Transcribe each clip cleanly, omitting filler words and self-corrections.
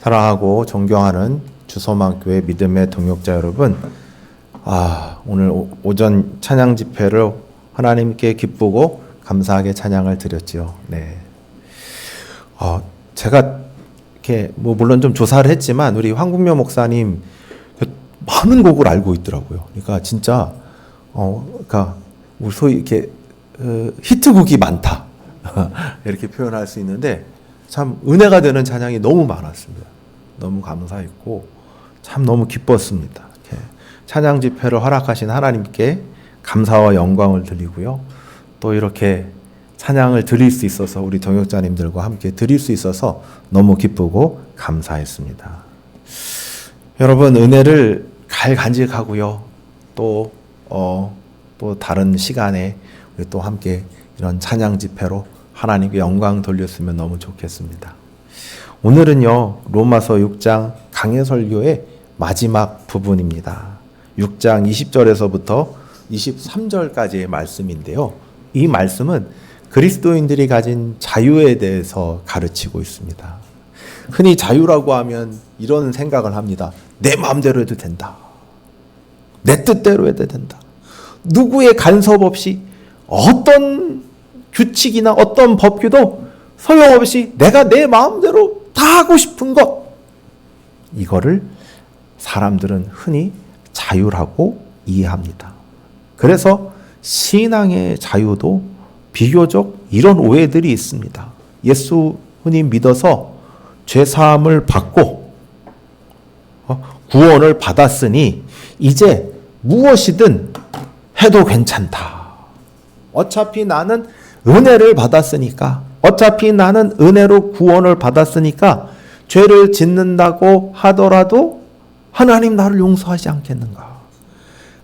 사랑하고 존경하는 주소망교회 믿음의 동역자 여러분, 오늘 오전 찬양 집회를 하나님께 기쁘고 감사하게 찬양을 드렸죠. 네. 제가 이렇게 물론 좀 조사를 했지만 우리 황국묘 목사님 많은 곡을 알고 있더라고요. 그러니까 진짜 그러니까 소위 이렇게 히트곡이 많다 이렇게 표현할 수 있는데 참 은혜가 되는 찬양이 너무 많았습니다. 너무 감사했고 참 너무 기뻤습니다. 이렇게 찬양 집회를 허락하신 하나님께 감사와 영광을 드리고요. 또 이렇게 찬양을 드릴 수 있어서 우리 동역자님들과 함께 드릴 수 있어서 너무 기쁘고 감사했습니다. 여러분, 은혜를 간직하고요. 또 다른 시간에 우리 또 함께 이런 찬양 집회로 하나님께 영광 돌렸으면 너무 좋겠습니다. 오늘은요, 로마서 6장 강해설교의 마지막 부분입니다. 6장 20절에서부터 23절까지의 말씀인데요. 이 말씀은 그리스도인들이 가진 자유에 대해서 가르치고 있습니다. 흔히 자유라고 하면 이런 생각을 합니다. 내 마음대로 해도 된다. 내 뜻대로 해도 된다. 누구의 간섭 없이 어떤 규칙이나 어떤 법규도 소용없이 내가 내 마음대로 다 하고 싶은 것. 이거를 사람들은 흔히 자유라고 이해합니다. 그래서 신앙의 자유도 비교적 이런 오해들이 있습니다. 예수 흔히 믿어서 죄사함을 받고 구원을 받았으니 이제 무엇이든 해도 괜찮다. 어차피 나는 은혜를 받았으니까, 어차피 나는 은혜로 구원을 받았으니까 죄를 짓는다고 하더라도 하나님 나를 용서하지 않겠는가?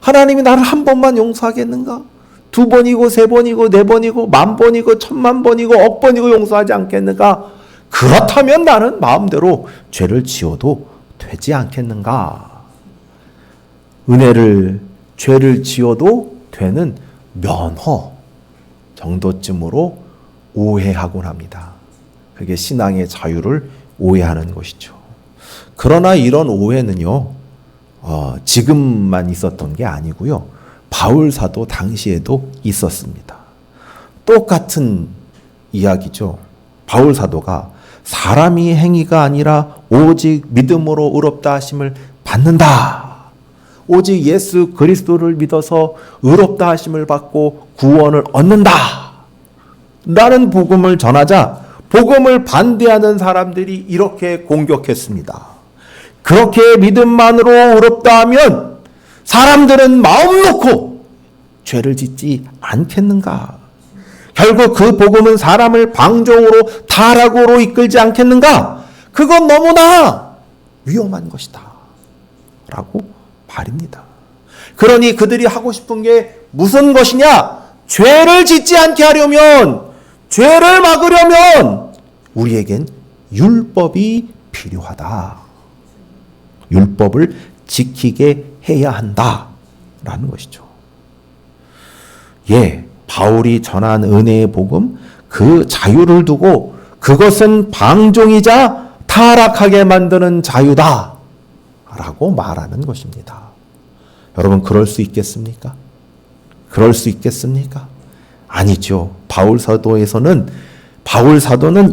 하나님이 나를 한 번만 용서하겠는가? 2번이고 3번이고 4번이고 10,000번이고 10,000,000번이고 억번이고 용서하지 않겠는가? 그렇다면 나는 마음대로 죄를 지어도 되지 않겠는가? 죄를 지어도 되는 면허 정도쯤으로 오해하곤 합니다. 그게 신앙의 자유를 오해하는 것이죠. 그러나 이런 오해는요, 지금만 있었던 게 아니고요. 바울 사도 당시에도 있었습니다. 똑같은 이야기죠. 바울 사도가 사람이 행위가 아니라 오직 믿음으로 의롭다 하심을 받는다. 오직 예수 그리스도를 믿어서 의롭다 하심을 받고 구원을 얻는다. 라는 복음을 전하자 복음을 반대하는 사람들이 이렇게 공격했습니다. 그렇게 믿음만으로 의롭다 하면 사람들은 마음 놓고 죄를 짓지 않겠는가? 결국 그 복음은 사람을 방종으로 타락으로 이끌지 않겠는가? 그건 너무나 위험한 것이다. 라고 말입니다. 그러니 그들이 하고 싶은 게 무슨 것이냐? 죄를 짓지 않게 하려면, 죄를 막으려면 우리에겐 율법이 필요하다. 율법을 지키게 해야 한다라는 것이죠. 바울이 전한 은혜의 복음, 그 자유를 두고 그것은 방종이자 타락하게 만드는 자유다 라고 말하는 것입니다. 여러분, 그럴 수 있겠습니까? 그럴 수 있겠습니까? 아니죠. 바울 사도는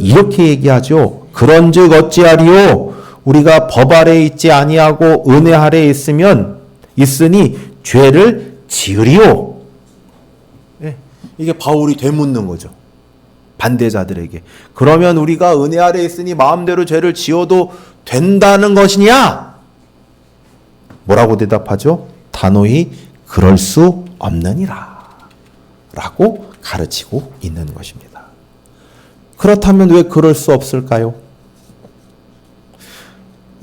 이렇게 얘기하죠. 그런즉 어찌하리요? 우리가 법 아래에 있지 아니하고 은혜 아래에 있으니 죄를 지으리요. 이게 바울이 되묻는 거죠. 반대자들에게. 그러면 우리가 은혜 아래에 있으니 마음대로 죄를 지어도 된다는 것이냐? 뭐라고 대답하죠? 단호히 그럴 수 없느니라 라고 가르치고 있는 것입니다. 그렇다면 왜 그럴 수 없을까요?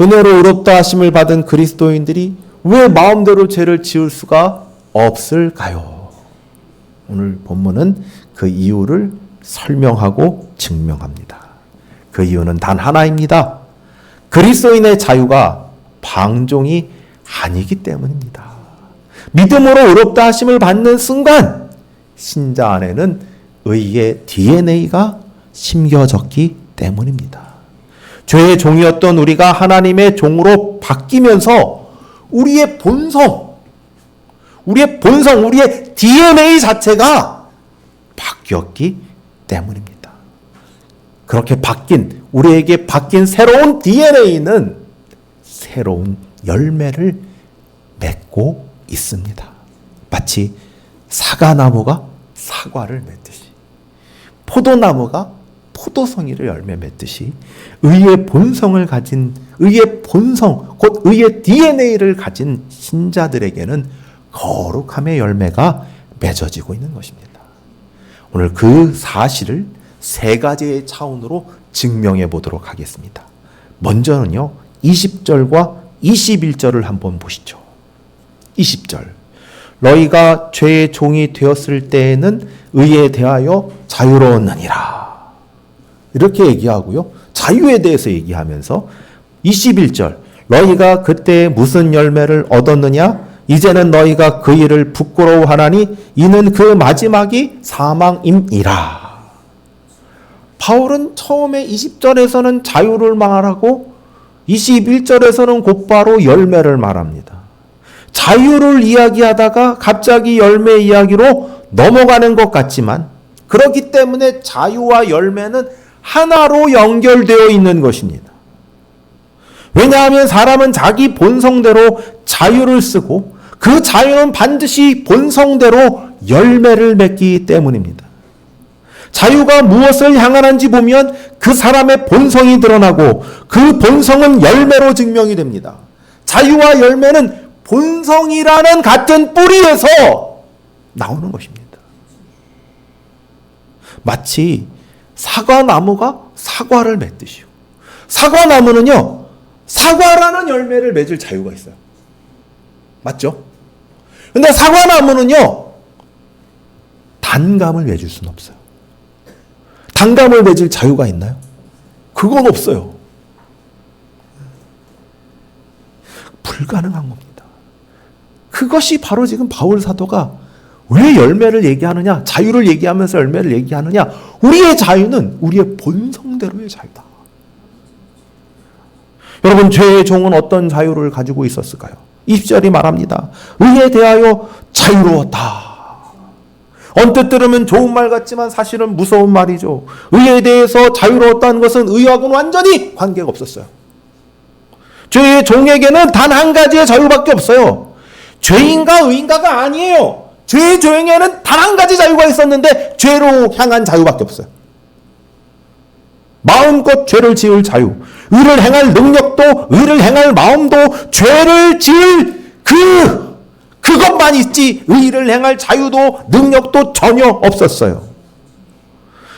은혜로 의롭다 하심을 받은 그리스도인들이 왜 마음대로 죄를 지을 수가 없을까요? 오늘 본문은 그 이유를 설명하고 증명합니다. 그 이유는 단 하나입니다. 그리스도인의 자유가 방종이 아니기 때문입니다. 믿음으로 의롭다 하심을 받는 순간 신자 안에는 의의 DNA가 심겨졌기 때문입니다. 죄의 종이었던 우리가 하나님의 종으로 바뀌면서 우리의 본성, 우리의 DNA 자체가 바뀌었기 때문입니다. 그렇게 우리에게 바뀐 새로운 DNA는 새로운 열매를 맺고 있습니다. 마치 사과나무가 사과를 맺듯이, 포도나무가 포도송이를 열매 맺듯이 의의 본성, 곧 의의 DNA를 가진 신자들에게는 거룩함의 열매가 맺어지고 있는 것입니다. 오늘 그 사실을 세 가지의 차원으로 증명해 보도록 하겠습니다. 먼저는요, 20절과 21절을 한번 보시죠. 20절. 너희가 죄의 종이 되었을 때에는 의에 대하여 자유로웠느니라. 이렇게 얘기하고요. 자유에 대해서 얘기하면서 21절. 너희가 그때 무슨 열매를 얻었느냐? 이제는 너희가 그 일을 부끄러워하나니 이는 그 마지막이 사망임이라. 바울은 처음에 20절에서는 자유를 말하고 21절에서는 곧바로 열매를 말합니다. 자유를 이야기하다가 갑자기 열매 이야기로 넘어가는 것 같지만, 그렇기 때문에 자유와 열매는 하나로 연결되어 있는 것입니다. 왜냐하면 사람은 자기 본성대로 자유를 쓰고 그 자유는 반드시 본성대로 열매를 맺기 때문입니다. 자유가 무엇을 향하는지 보면 그 사람의 본성이 드러나고 그 본성은 열매로 증명이 됩니다. 자유와 열매는 본성이라는 같은 뿌리에서 나오는 것입니다. 마치 사과나무가 사과를 맺듯이요. 사과나무는요, 사과라는 열매를 맺을 자유가 있어요. 맞죠? 근데 사과나무는요, 단감을 맺을 수는 없어요. 단감을 맺을 자유가 있나요? 그건 없어요. 불가능한 겁니다. 그것이 바로 지금 바울 사도가 왜 열매를 얘기하느냐, 자유를 얘기하면서 열매를 얘기하느냐, 우리의 자유는 우리의 본성대로의 자유다. 여러분, 죄의 종은 어떤 자유를 가지고 있었을까요? 20절이 말합니다. 의에 대하여 자유로웠다. 언뜻 들으면 좋은 말 같지만 사실은 무서운 말이죠. 의에 대해서 자유로웠다는 것은 의하고는 완전히 관계가 없었어요. 죄의 종에게는 단 한 가지의 자유밖에 없어요. 죄인가 의인가가 아니에요. 죄의 종에게는 단 한 가지 자유가 있었는데 죄로 향한 자유밖에 없어요. 마음껏 죄를 지을 자유, 의를 행할 능력도, 의를 행할 마음도, 죄를 지을 그것만 있지 의를 행할 자유도 능력도 전혀 없었어요.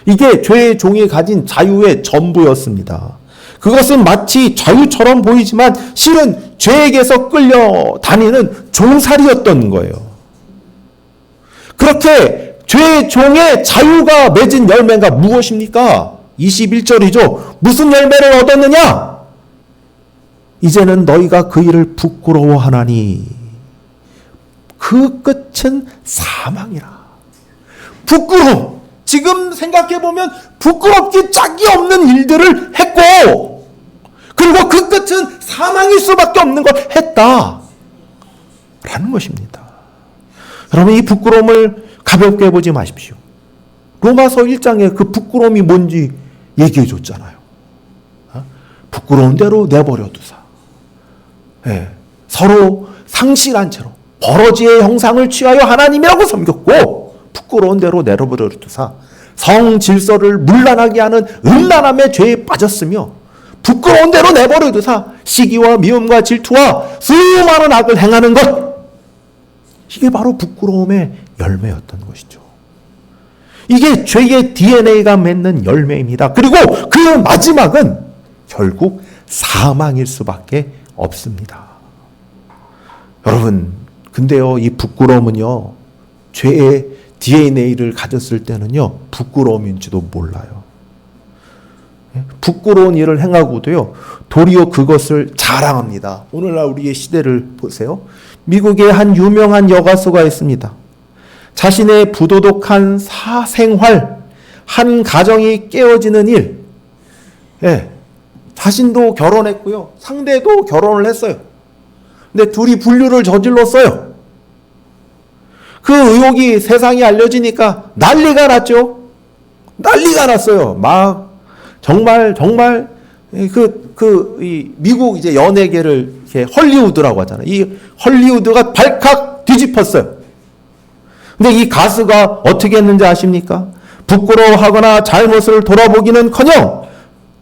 이게 죄의 종이 가진 자유의 전부였습니다. 그것은 마치 자유처럼 보이지만 실은 죄에게서 끌려다니는 종살이였던 거예요. 그렇게 죄의 종의 자유가 맺은 열매가 무엇입니까? 21절이죠. 무슨 열매를 얻었느냐? 이제는 너희가 그 일을 부끄러워하나니 그 끝은 사망이라. 부끄러움. 지금 생각해보면 부끄럽기 짝이 없는 일들을 했고, 그리고 그 끝은 사망일 수밖에 없는 걸 했다 라는 것입니다. 여러분, 이 부끄러움을 가볍게 보지 마십시오. 로마서 1장에 그 부끄러움이 뭔지 얘기해 줬잖아요. 부끄러운 대로 내버려 두사. 서로 상실한 채로 버러지의 형상을 취하여 하나님이라고 섬겼고, 부끄러운 대로 내버려 두사 성 질서를 문란하게 하는 음란함의 죄에 빠졌으며, 부끄러운 대로 내버려 두사 시기와 미움과 질투와 수많은 악을 행하는 것, 이게 바로 부끄러움의 열매였던 것이죠. 이게 죄의 DNA가 맺는 열매입니다. 그리고 그 마지막은 결국 사망일 수밖에 없습니다. 여러분, 근데요, 이 부끄러움은요, 죄의 DNA를 가졌을 때는요, 부끄러움인지도 몰라요. 부끄러운 일을 행하고도요, 도리어 그것을 자랑합니다. 오늘날 우리의 시대를 보세요. 미국에 한 유명한 여가수가 있습니다. 자신의 부도덕한 사생활, 한 가정이 깨어지는 일, 자신도 결혼했고요. 상대도 결혼을 했어요. 근데 둘이 불륜을 저질렀어요. 그 의혹이 세상에 알려지니까 난리가 났죠. 난리가 났어요. 막 정말 이 미국 이제 연예계를 이렇게 헐리우드라고 하잖아요. 이 헐리우드가 발칵 뒤집혔어요. 근데 이 가수가 어떻게 했는지 아십니까? 부끄러워하거나 잘못을 돌아보기는커녕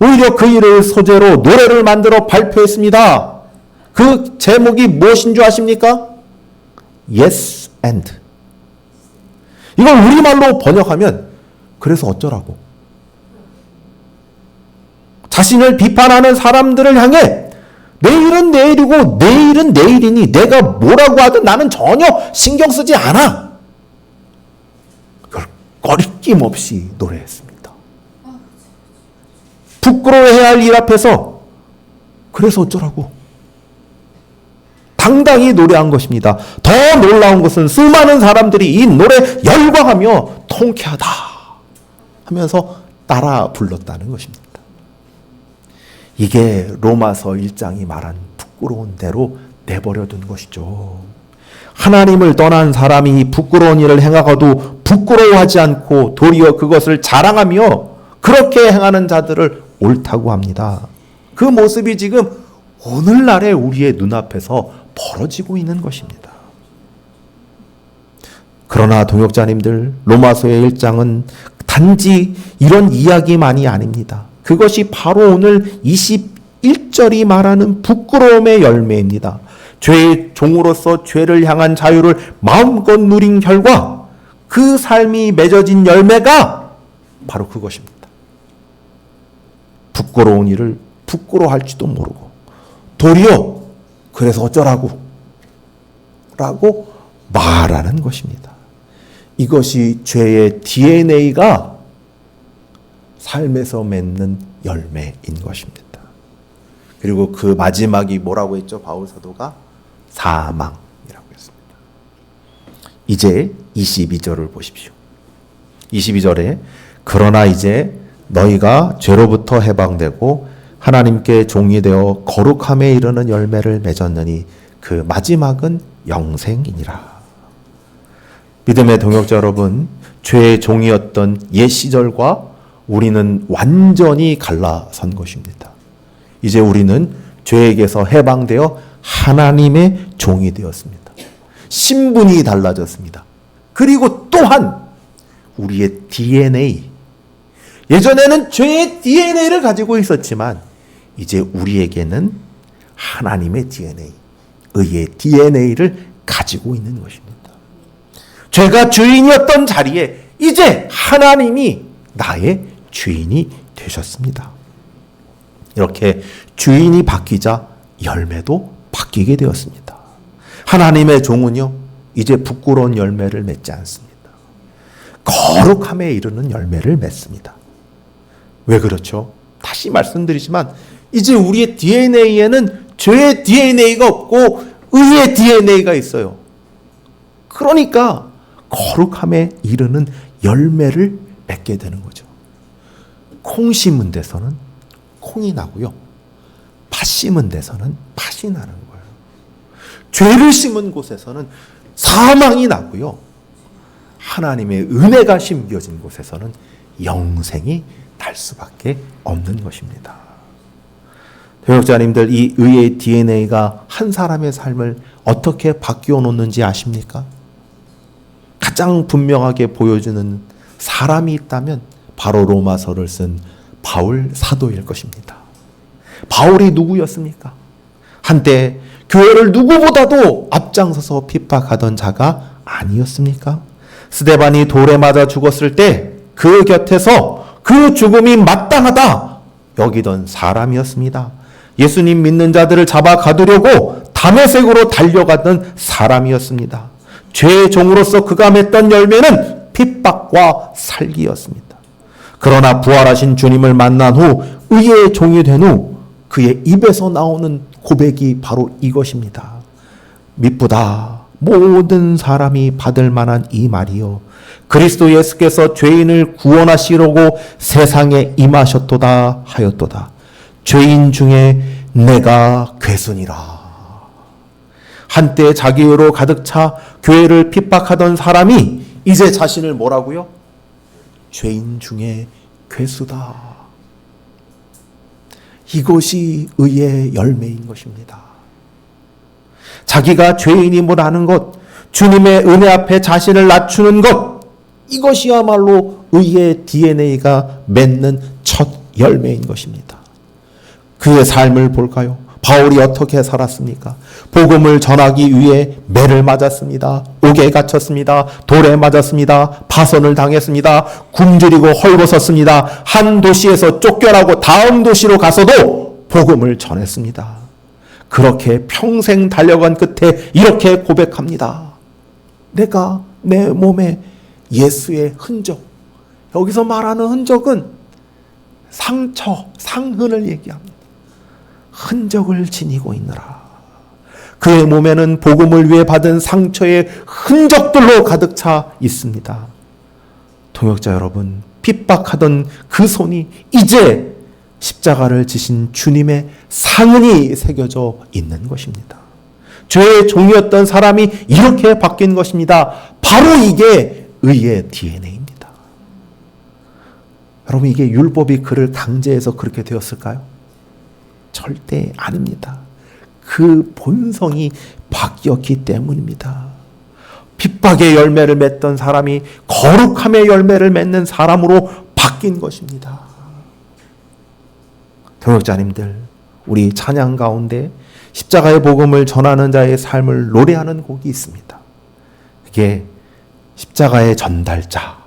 오히려 그 일을 소재로 노래를 만들어 발표했습니다. 그 제목이 무엇인 줄 아십니까? Yes and. 이걸 우리말로 번역하면 그래서 어쩌라고. 자신을 비판하는 사람들을 향해 내일은 내일이고 내일은 내일이니 내가 뭐라고 하든 나는 전혀 신경 쓰지 않아. 그걸 거리낌 없이 노래했습니다. 부끄러워해야 할 일 앞에서 그래서 어쩌라고. 당당히 노래한 것입니다. 더 놀라운 것은 수많은 사람들이 이 노래 열광하며 통쾌하다 하면서 따라 불렀다는 것입니다. 이게 로마서 1장이 말한 부끄러운 대로 내버려둔 것이죠. 하나님을 떠난 사람이 부끄러운 일을 행하고도 부끄러워하지 않고 도리어 그것을 자랑하며 그렇게 행하는 자들을 옳다고 합니다. 그 모습이 지금 오늘날의 우리의 눈앞에서 벌어지고 있는 것입니다. 그러나 동역자님들, 로마서의 1장은 단지 이런 이야기만이 아닙니다. 그것이 바로 오늘 21절이 말하는 부끄러움의 열매입니다. 죄의 종으로서 죄를 향한 자유를 마음껏 누린 결과 그 삶이 맺어진 열매가 바로 그것입니다. 부끄러운 일을 부끄러워할지도 모르고 도리어 그래서 어쩌라고 라고 말하는 것입니다. 이것이 죄의 DNA가 삶에서 맺는 열매인 것입니다. 그리고 그 마지막이 뭐라고 했죠? 바울 사도가 사망이라고 했습니다. 이제 22절을 보십시오. 22절에 그러나 이제 너희가 죄로부터 해방되고 하나님께 종이 되어 거룩함에 이르는 열매를 맺었느니 그 마지막은 영생이니라. 믿음의 동역자 여러분, 죄의 종이었던 옛 시절과 우리는 완전히 갈라선 것입니다. 이제 우리는 죄에게서 해방되어 하나님의 종이 되었습니다. 신분이 달라졌습니다. 그리고 또한 우리의 DNA, 예전에는 죄의 DNA를 가지고 있었지만 이제 우리에게는 하나님의 DNA, 의의 DNA를 가지고 있는 것입니다. 죄가 주인이었던 자리에 이제 하나님이 나의 주인이 되셨습니다. 이렇게 주인이 바뀌자 열매도 바뀌게 되었습니다. 하나님의 종은요, 이제 부끄러운 열매를 맺지 않습니다. 거룩함에 이르는 열매를 맺습니다. 왜 그렇죠? 다시 말씀드리지만 이제 우리의 DNA에는 죄의 DNA가 없고 의의 DNA가 있어요. 그러니까 거룩함에 이르는 열매를 맺게 되는 거죠. 콩 심은 데서는 콩이 나고요. 팥 심은 데서는 팥이 나는 거예요. 죄를 심은 곳에서는 사망이 나고요. 하나님의 은혜가 심겨진 곳에서는 영생이 날 수밖에 없는 것입니다. 동역자님들, 이 의의 DNA가 한 사람의 삶을 어떻게 바뀌어 놓는지 아십니까? 가장 분명하게 보여주는 사람이 있다면 바로 로마서를 쓴 바울 사도일 것입니다. 바울이 누구였습니까? 한때 교회를 누구보다도 앞장서서 핍박하던 자가 아니었습니까? 스데반이 돌에 맞아 죽었을 때 그 곁에서 그 죽음이 마땅하다 여기던 사람이었습니다. 예수님 믿는 자들을 잡아 가두려고 다메섹으로 달려가던 사람이었습니다. 죄의 종으로서 그가 맺던 열매는 핍박과 살기였습니다. 그러나 부활하신 주님을 만난 후 의의 종이 된 후 그의 입에서 나오는 고백이 바로 이것입니다. 미쁘다 모든 사람이 받을 만한 이 말이요 그리스도 예수께서 죄인을 구원하시려고 세상에 임하셨도다 하였도다. 죄인 중에 내가 괴순이라. 한때 자기로 가득 차 교회를 핍박하던 사람이 이제 자신을 뭐라고요? 죄인 중에 괴수다. 이것이 의의 열매인 것입니다. 자기가 죄인임을 아는 것, 주님의 은혜 앞에 자신을 낮추는 것, 이것이야말로 의의 DNA가 맺는 첫 열매인 것입니다. 그의 삶을 볼까요? 바울이 어떻게 살았습니까? 복음을 전하기 위해 매를 맞았습니다. 옥에 갇혔습니다. 돌에 맞았습니다. 파선을 당했습니다. 굶주리고 헐벗었습니다. 한 도시에서 쫓겨나고 다음 도시로 가서도 복음을 전했습니다. 그렇게 평생 달려간 끝에 이렇게 고백합니다. 내가 내 몸에 예수의 흔적, 여기서 말하는 흔적은 상처, 상흔을 얘기합니다. 흔적을 지니고 있느라. 그의 몸에는 복음을 위해 받은 상처의 흔적들로 가득 차 있습니다. 동역자 여러분, 핍박하던 그 손이 이제 십자가를 지신 주님의 상흔이 새겨져 있는 것입니다. 죄의 종이었던 사람이 이렇게 바뀐 것입니다. 바로 이게 의의 DNA입니다. 여러분, 이게 율법이 그를 강제해서 그렇게 되었을까요? 절대 아닙니다. 그 본성이 바뀌었기 때문입니다. 핍박의 열매를 맺던 사람이 거룩함의 열매를 맺는 사람으로 바뀐 것입니다. 동역자님들, 우리 찬양 가운데 십자가의 복음을 전하는 자의 삶을 노래하는 곡이 있습니다. 그게 십자가의 전달자라고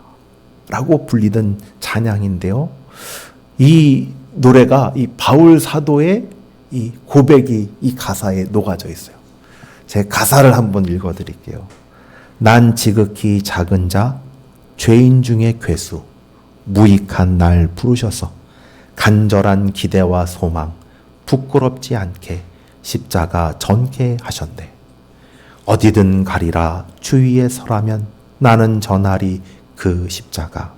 불리던 찬양인데요. 이 노래가 이 바울 사도의 이 고백이 이 가사에 녹아져 있어요. 제 가사를 한번 읽어드릴게요. 난 지극히 작은 자, 죄인 중에 괴수, 무익한 날 부르셔서 간절한 기대와 소망, 부끄럽지 않게 십자가 전케 하셨네. 어디든 가리라 주위에 서라면 나는 전하리 그 십자가.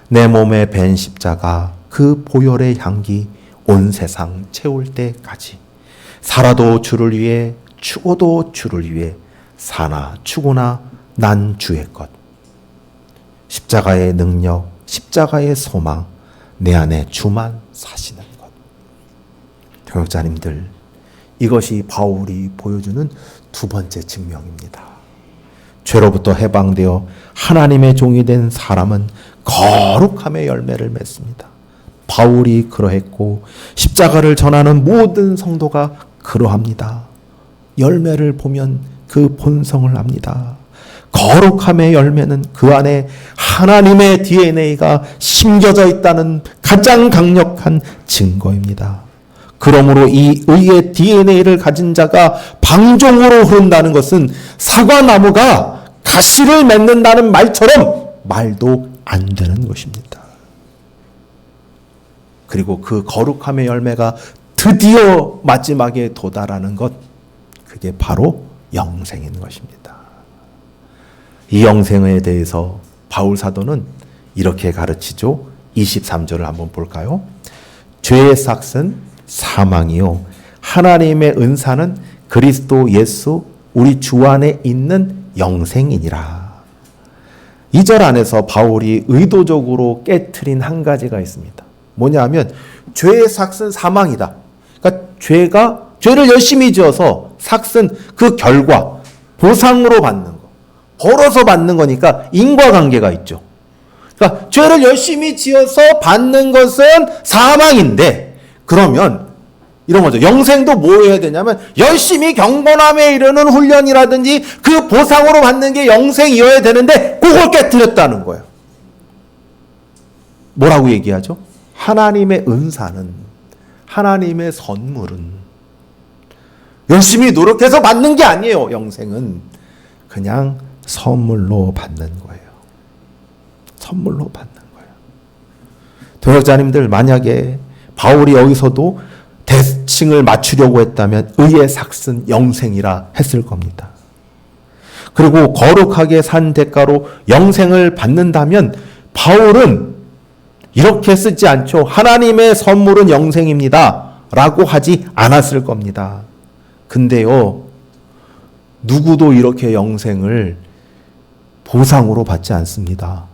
내 몸에 밴 십자가 그 보혈의 향기 온 세상 채울 때까지. 살아도 주를 위해 죽어도 주를 위해 사나 죽으나 난 주의 것. 십자가의 능력, 십자가의 소망, 내 안에 주만 사시는 것. 동역자님들, 이것이 바울이 보여주는 두 번째 증명입니다. 죄로부터 해방되어 하나님의 종이 된 사람은 거룩함의 열매를 맺습니다. 바울이 그러했고 십자가를 전하는 모든 성도가 그러합니다. 열매를 보면 그 본성을 압니다. 거룩함의 열매는 그 안에 하나님의 DNA가 심겨져 있다는 가장 강력한 증거입니다. 그러므로 이 의의 DNA를 가진 자가 방종으로 흐른다는 것은 사과나무가 가시를 맺는다는 말처럼 말도 안 되는 것입니다. 그리고 그 거룩함의 열매가 드디어 마지막에 도달하는 것, 그게 바로 영생인 것입니다. 이 영생에 대해서 바울 사도는 이렇게 가르치죠. 23절을 한번 볼까요? 죄의 삭은 사망이요 하나님의 은사는 그리스도 예수 우리 주 안에 있는 영생이니라. 이 절 안에서 바울이 의도적으로 깨트린 한 가지가 있습니다. 뭐냐면 죄의 삭은 사망이다. 그러니까 죄를 열심히 지어서 삭은 그 결과 보상으로 받는 거, 벌어서 받는 거니까 인과관계가 있죠. 그러니까 죄를 열심히 지어서 받는 것은 사망인데, 그러면 이런 거죠. 영생도 뭐 해야 되냐면 열심히 경건함에 이르는 훈련이라든지 그 보상으로 받는 게 영생이어야 되는데 그걸 깨뜨렸다는 거예요. 뭐라고 얘기하죠? 하나님의 은사는, 하나님의 선물은 열심히 노력해서 받는 게 아니에요. 영생은 그냥 선물로 받는 거예요. 선물로 받는 거예요. 동역자님들, 만약에 바울이 여기서도 대칭을 맞추려고 했다면 의의 삭은 영생이라 했을 겁니다. 그리고 거룩하게 산 대가로 영생을 받는다면 바울은 이렇게 쓰지 않죠. 하나님의 선물은 영생입니다 라고 하지 않았을 겁니다. 근데요, 누구도 이렇게 영생을 보상으로 받지 않습니다.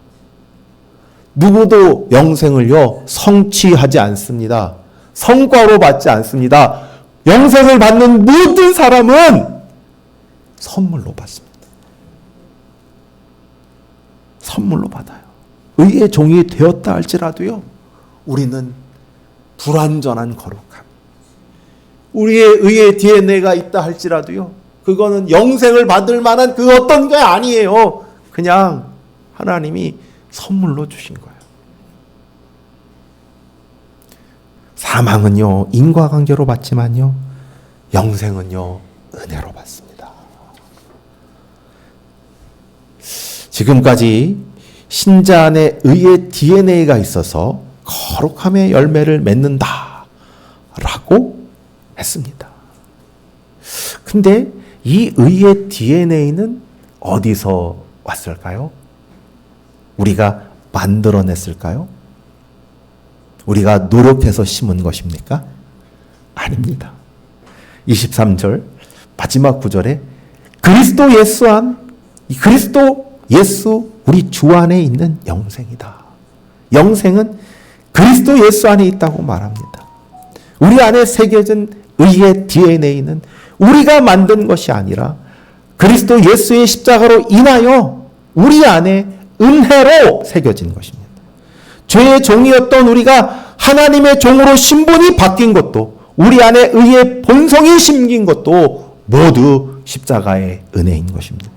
누구도 영생을요, 성취하지 않습니다. 성과로 받지 않습니다. 영생을 받는 모든 사람은 선물로 받습니다. 선물로 받아요. 의의 종이 되었다 할지라도요, 우리는 불완전한 거룩함, 우리의 의의 DNA가 있다 할지라도요, 그거는 영생을 받을 만한 그 어떤 게 아니에요. 그냥 하나님이 선물로 주신 거예요. 사망은요, 인과관계로 받지만요, 영생은요, 은혜로 받습니다. 지금까지 신자 안에 의의 DNA가 있어서 거룩함의 열매를 맺는다 라고 했습니다. 근데 이 의의 DNA는 어디서 왔을까요? 우리가 만들어냈을까요? 우리가 노력해서 심은 것입니까? 아닙니다. 23절 마지막 구절에 그리스도 예수 안, 이 그리스도 예수 우리 주 안에 있는 영생이다. 영생은 그리스도 예수 안에 있다고 말합니다. 우리 안에 새겨진 의의 DNA는 우리가 만든 것이 아니라 그리스도 예수의 십자가로 인하여 우리 안에 은혜로 새겨진 것입니다. 죄의 종이었던 우리가 하나님의 종으로 신분이 바뀐 것도, 우리 안에 의의 본성이 심긴 것도 모두 십자가의 은혜인 것입니다.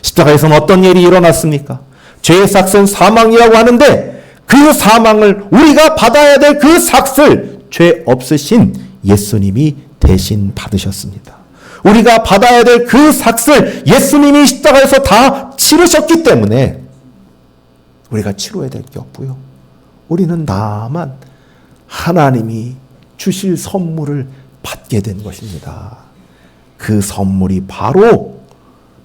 십자가에서는 어떤 일이 일어났습니까? 죄의 삭은 사망이라고 하는데 그 사망을 우리가 받아야 될 그 삭을 죄 없으신 예수님이 대신 받으셨습니다. 우리가 받아야 될 그 삭을 예수님이 십자가에서 다 치르셨기 때문에 우리가 치러야 될 게 없고요. 우리는 다만 하나님이 주실 선물을 받게 된 것입니다. 그 선물이 바로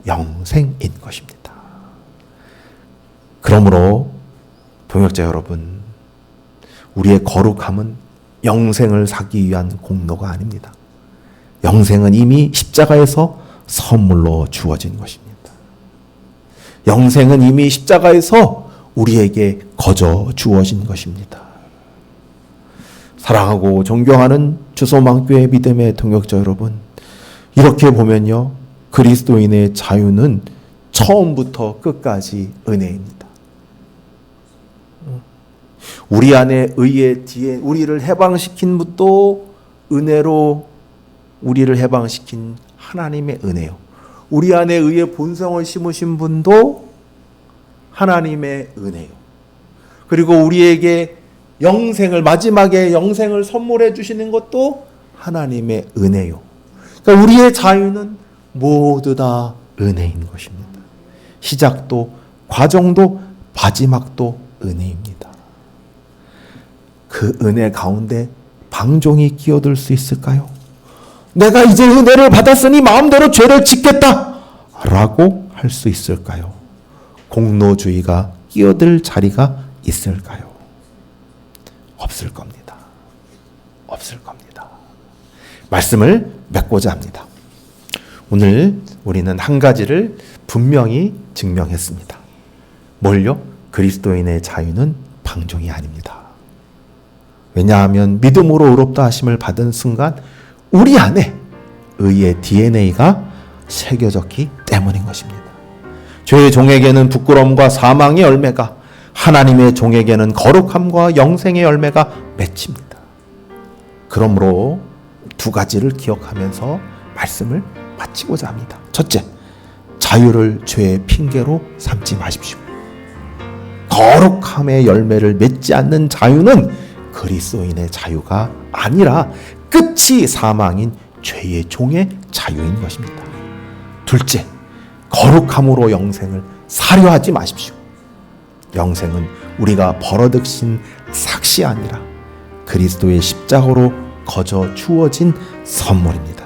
영생인 것입니다. 그러므로 동역자 여러분, 우리의 거룩함은 영생을 사기 위한 공로가 아닙니다. 영생은 이미 십자가에서 선물로 주어진 것입니다. 영생은 이미 십자가에서 우리에게 거저 주어진 것입니다. 사랑하고 존경하는 주소망교회 믿음의 동역자 여러분, 이렇게 보면요, 그리스도인의 자유는 처음부터 끝까지 은혜입니다. 우리 안에 의의 뒤에 우리를 해방시킨 분도 은혜로 우리를 해방시킨 하나님의 은혜요. 우리 안에 의의 본성을 심으신 분도 하나님의 은혜요. 그리고 우리에게 영생을, 마지막에 영생을 선물해 주시는 것도 하나님의 은혜요. 그러니까 우리의 자유는 모두 다 은혜인 것입니다. 시작도, 과정도, 마지막도 은혜입니다. 그 은혜 가운데 방종이 끼어들 수 있을까요? 내가 이제 은혜를 받았으니 마음대로 죄를 짓겠다 라고 할 수 있을까요? 공로주의가 끼어들 자리가 있을까요? 없을 겁니다. 없을 겁니다. 말씀을 맺고자 합니다. 오늘 우리는 한 가지를 분명히 증명했습니다. 뭘요? 그리스도인의 자유는 방종이 아닙니다. 왜냐하면 믿음으로 의롭다 하심을 받은 순간 우리 안에 의의 DNA가 새겨졌기 때문인 것입니다. 죄의 종에게는 부끄러움과 사망의 열매가, 하나님의 종에게는 거룩함과 영생의 열매가 맺힙니다. 그러므로 두 가지를 기억하면서 말씀을 마치고자 합니다. 첫째, 자유를 죄의 핑계로 삼지 마십시오. 거룩함의 열매를 맺지 않는 자유는 그리스도인의 자유가 아니라 끝이 사망인 죄의 종의 자유인 것입니다. 둘째, 거룩함으로 영생을 사려 하지 마십시오. 영생은 우리가 벌어득신 삭이 아니라 그리스도의 십자가로 거저 주어진 선물입니다.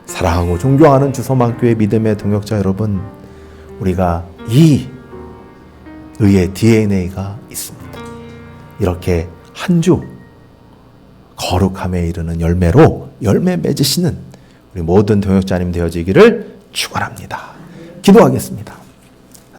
사랑하고 존경하는 주소망교회 믿음의 동역자 여러분, 우리가 이 의의 DNA가 있습니다. 이렇게 한 주 거룩함에 이르는 열매로 열매 맺으시는 우리 모든 동역자님 되어지기를 축원합니다. 기도하겠습니다.